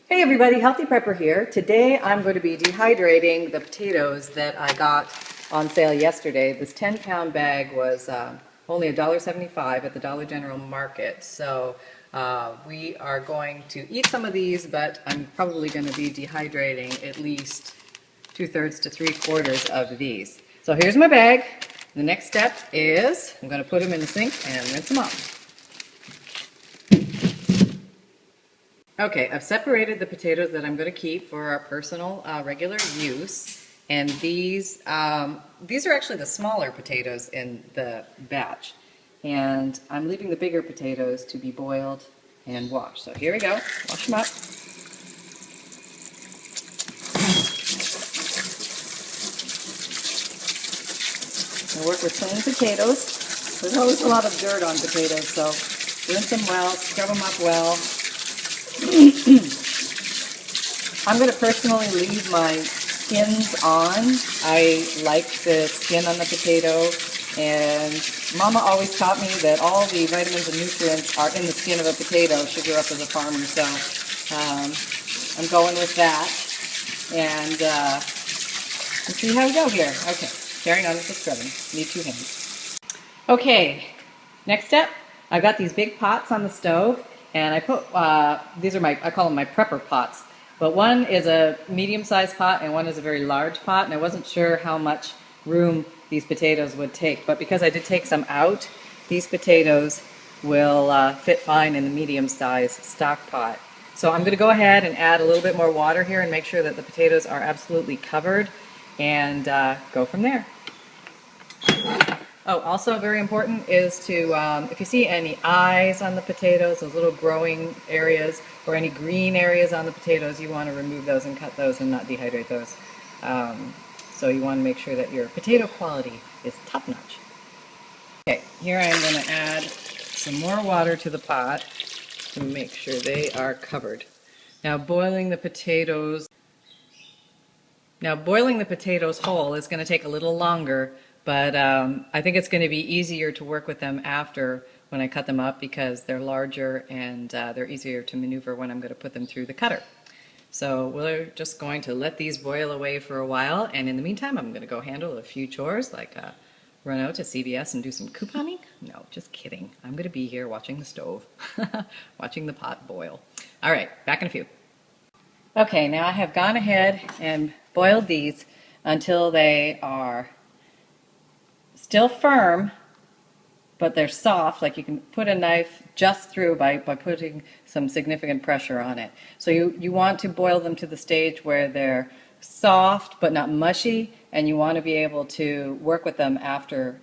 Hey everybody, Healthy Prepper here. Today I'm going to be dehydrating the potatoes that I got on sale yesterday. This 10-pound bag was only $1.75 at the Dollar General Market. So we are going to eat some of these, but I'm probably going to be dehydrating at least 2/3 to 3/4 of these. So here's my bag. The next step is I'm going to put them in the sink and rinse them off. Okay, I've separated the potatoes that I'm going to keep for our personal regular use, and these are actually the smaller potatoes in the batch, and I'm leaving the bigger potatoes to be boiled and washed. So here we go, wash them up. I work with clean potatoes. There's always a lot of dirt on potatoes, so rinse them well, scrub them up well. I'm going to personally leave my skins on. I like the skin on the potato, and Mama always taught me that all the vitamins and nutrients are in the skin of a potato. She grew up as a farmer, so I'm going with that, and let's see how we go here. Okay, carrying on with the scrubbing. Need 2 hands. Okay, next step, I've got these big pots on the stove, and I put, these are I call them my prepper pots, but one is a medium-sized pot and one is a very large pot, and I wasn't sure how much room these potatoes would take, but because I did take some out, these potatoes will fit fine in the medium-sized stock pot. So I'm going to go ahead and add a little bit more water here and make sure that the potatoes are absolutely covered, and go from there. Oh, also very important is to, if you see any eyes on the potatoes, those little growing areas, or any green areas on the potatoes, you want to remove those and cut those and not dehydrate those. So you want to make sure that your potato quality is top-notch. Okay, here I'm going to add some more water to the pot to make sure they are covered. Now boiling the potatoes whole is going to take a little longer, but I think it's going to be easier to work with them after when I cut them up because they're larger and they're easier to maneuver when I'm going to put them through the cutter. So we're just going to let these boil away for a while, and in the meantime I'm going to go handle a few chores like run out to CVS and do some couponing. No, just kidding. I'm going to be here watching the stove, watching the pot boil. All right, back in a few. Okay, now I have gone ahead and boiled these until they are still firm, but they're soft, like you can put a knife just through by putting some significant pressure on it. So you want to boil them to the stage where they're soft but not mushy, and you want to be able to work with them after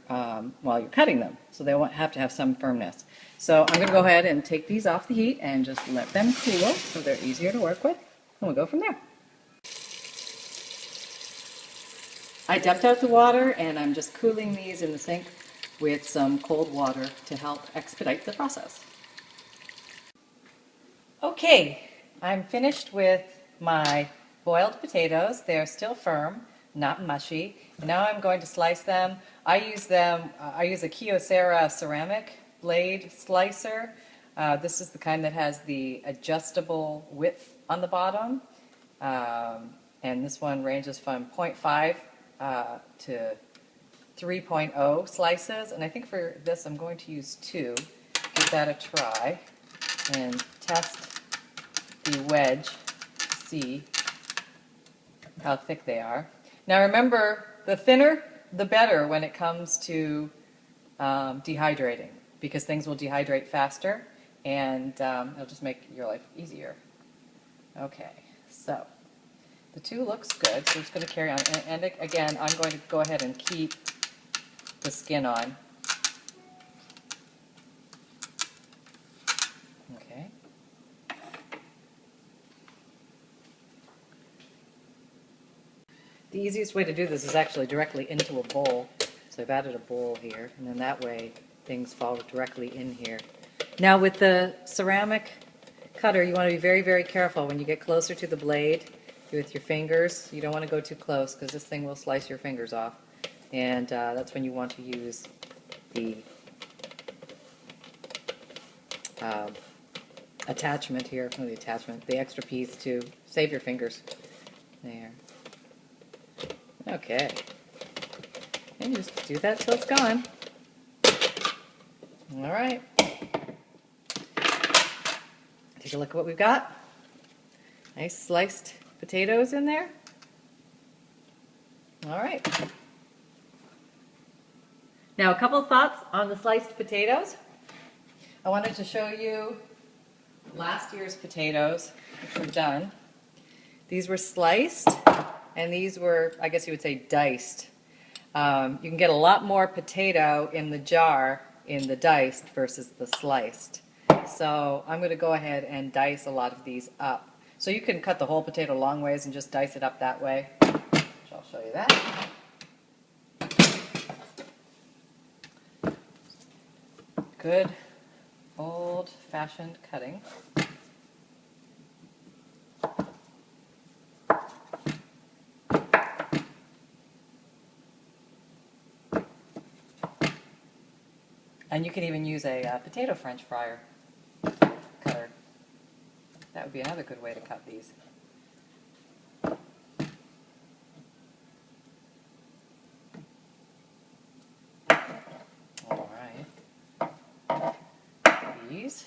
while you're cutting them. So they have to have some firmness. So I'm going to go ahead and take these off the heat and just let them cool so they're easier to work with, and we'll go from there. I dumped out the water and I'm just cooling these in the sink with some cold water to help expedite the process. Okay, I'm finished with my boiled potatoes. They're still firm, not mushy. And now I'm going to slice them. I use a Kyocera ceramic blade slicer. This is the kind that has the adjustable width on the bottom. And this one ranges from 0.5 to 3.0 slices, and I think for this I'm going to use 2. Give that a try and test the wedge to see how thick they are. Now remember, the thinner the better when it comes to dehydrating, because things will dehydrate faster and it'll just make your life easier. Okay, so the 2 looks good, so I'm just going to carry on. And again, I'm going to go ahead and keep the skin on. Okay. The easiest way to do this is actually directly into a bowl. So I've added a bowl here, and then that way things fall directly in here. Now with the ceramic cutter, you want to be very, very careful when you get closer to the blade with your fingers. You don't want to go too close because this thing will slice your fingers off, and that's when you want to use the attachment here, not the attachment, the extra piece to save your fingers. There. Okay. And just do that till it's gone. All right. Take a look at what we've got. Nice sliced potatoes in there. All right. Now a couple of thoughts on the sliced potatoes. I wanted to show you last year's potatoes, which were done. These were sliced, and these were, I guess you would say, diced. You can get a lot more potato in the jar in the diced versus the sliced. So I'm going to go ahead and dice a lot of these up. So you can cut the whole potato long ways and just dice it up that way. Which I'll show you that. Good old-fashioned cutting. And you can even use a potato French fryer cutter. That would be another good way to cut these. All right. These.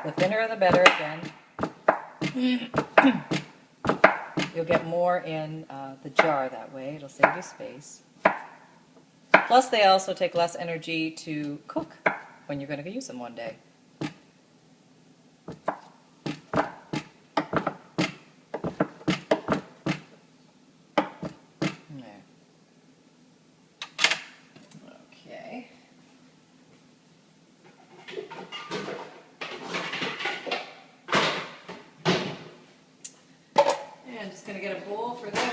The thinner the better again. You'll get more in the jar that way. It'll save you space. Plus, they also take less energy to cook when you're going to use them one day. There. Okay. And just going to get a bowl for those.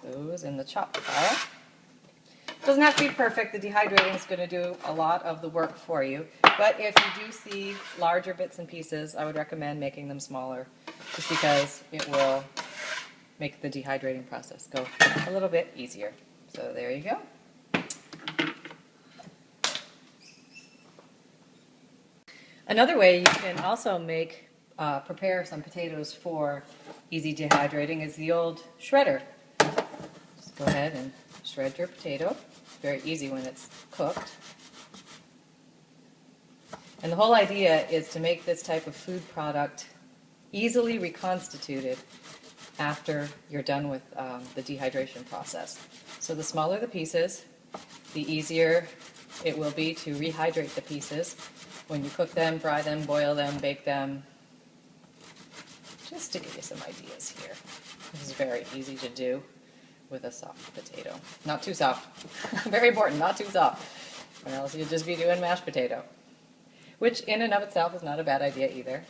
Those in the chop pile. Doesn't have to be perfect. The dehydrating is going to do a lot of the work for you. But if you do see larger bits and pieces, I would recommend making them smaller, just because it will make the dehydrating process go a little bit easier. So there you go. Another way you can also prepare some potatoes for easy dehydrating is the old shredder. Just go ahead and shred your potato. Very easy when it's cooked. And the whole idea is to make this type of food product easily reconstituted after you're done with the dehydration process. So the smaller the pieces, the easier it will be to rehydrate the pieces when you cook them, fry them, boil them, bake them. Just to give you some ideas here. This is very easy to do with a soft potato. Not too soft. Very important, not too soft. Or else you'll just be doing mashed potato. Which in and of itself is not a bad idea either.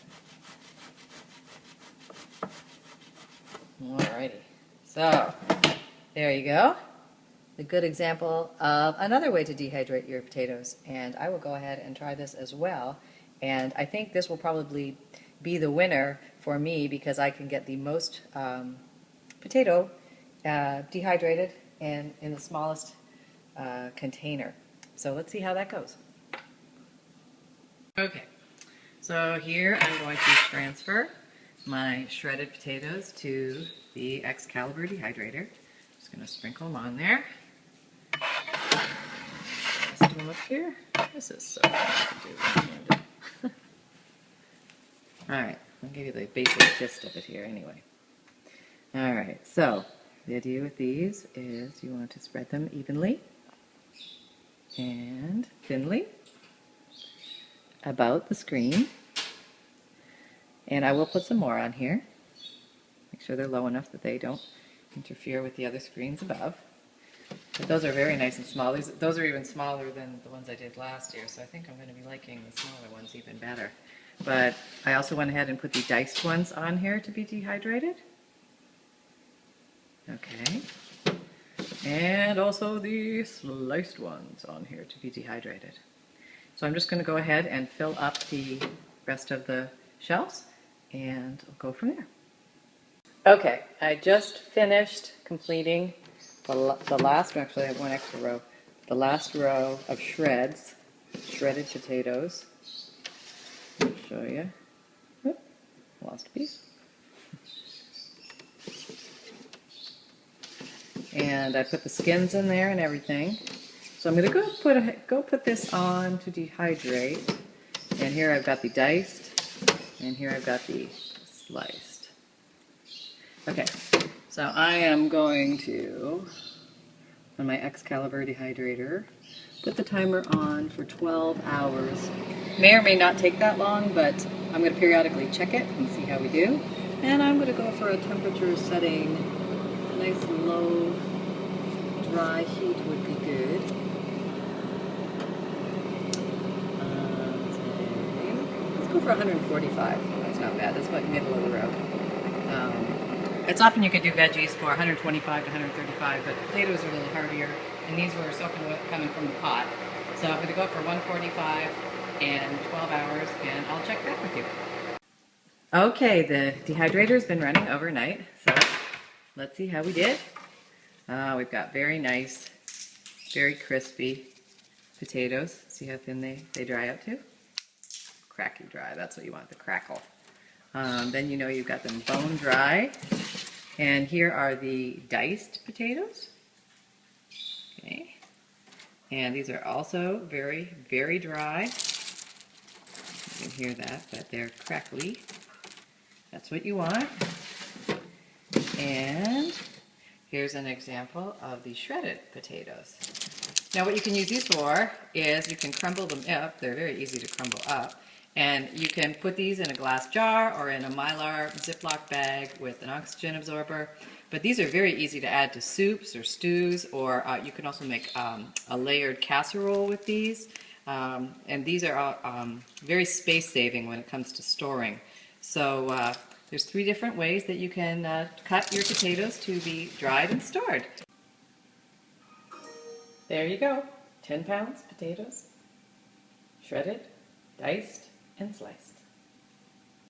Alrighty. So, there you go. A good example of another way to dehydrate your potatoes. And I will go ahead and try this as well. And I think this will probably be the winner for me because I can get the most potato dehydrated and in the smallest container. So let's see how that goes. Okay, so here I'm going to transfer my shredded potatoes to the Excalibur Dehydrator. Just going to sprinkle them on there. Rest them up here. This is so fun to do one-handed. Alright, I'll give you the basic gist of it here anyway. Alright, so the idea with these is you want to spread them evenly and thinly about the screen. And I will put some more on here. Make sure they're low enough that they don't interfere with the other screens above. But those are very nice and small. Those are even smaller than the ones I did last year, so I think I'm going to be liking the smaller ones even better. But I also went ahead and put the diced ones on here to be dehydrated. Okay. And also the sliced ones on here to be dehydrated. So I'm just going to go ahead and fill up the rest of the shelves, and I'll go from there. Okay, I just finished completing the last, actually I have one extra row, the last row of shredded potatoes. I'll show you. Oop, lost a piece. And I put the skins in there and everything. So I'm going to go put this on to dehydrate. And here I've got the diced, and here I've got the sliced. Okay, so I am going to, on my Excalibur Dehydrator, put the timer on for 12 hours. May or may not take that long, but I'm going to periodically check it and see how we do. And I'm going to go for a temperature setting, a nice low, dry heat would be good. Let's go for 145. That's not bad. That's about middle of the road. It's often you could do veggies for 125 to 135, but potatoes are a little hardier, and these were soaking wet coming from the pot. So I'm going to go for 145 and 12 hours, and I'll check back with you. Okay, the dehydrator's been running overnight, so let's see how we did. We've got very nice, very crispy potatoes. See how thin they dry out to? Cracky dry, that's what you want, the crackle. Then you know you've got them bone dry. And here are the diced potatoes. Okay. And these are also very, very dry. You can hear that, but they're crackly. That's what you want. And here's an example of the shredded potatoes. Now what you can use these for is you can crumble them up. They're very easy to crumble up. And you can put these in a glass jar or in a mylar ziplock bag with an oxygen absorber. But these are very easy to add to soups or stews, or you can also make a layered casserole with these. And these are very space saving when it comes to storing. So there's 3 different ways that you can cut your potatoes to be dried and stored. There you go, 10 pounds potatoes, shredded, diced, and sliced.